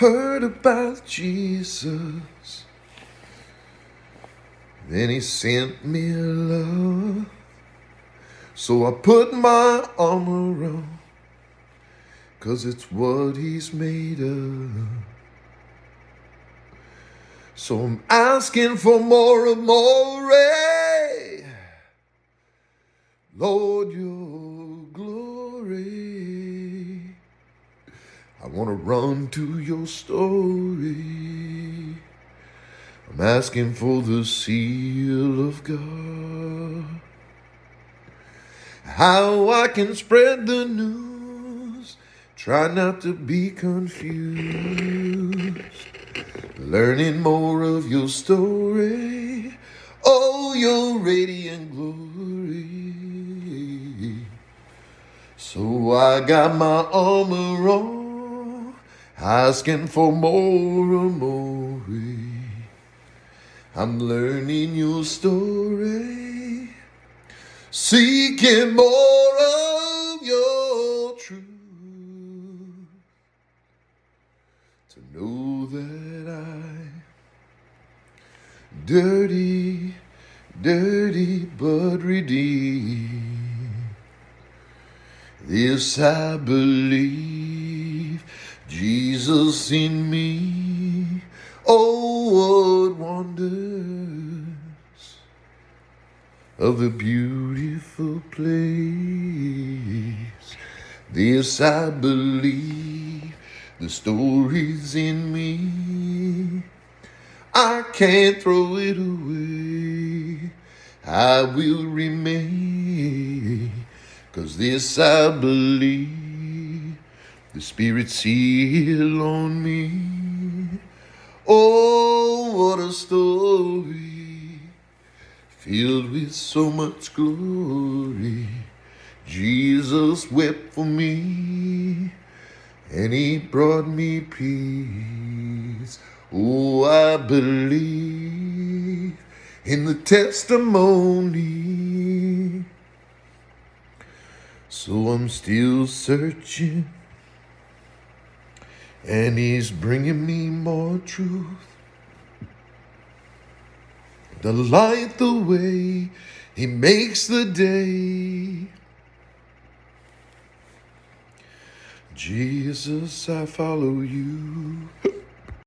heard about Jesus. Then he sent me love. So I put my armor on, 'cause it's what he's made of. So I'm asking for more and more, Lord, your glory. I want to run to your story. I'm asking for the seal of God. How I can spread the news, try not to be confused. Learning more of your story, oh, your radiant glory. So I got my armor on, asking for more and more. I'm learning your story, seeking more of your truth, to know that I'm dirty, but redeemed. This I believe, Jesus in me. Oh, what wonders of a beautiful place. This I believe, the story's in me. I can't throw it away. I will remain, 'cause this I believe, the Spirit's seal on me. Oh, what a story, filled with so much glory. Jesus wept for me, and he brought me peace. Oh, I believe in the testimony. So I'm still searching, and he's bringing me more truth. The light, the way, he makes the day. Jesus, I follow you.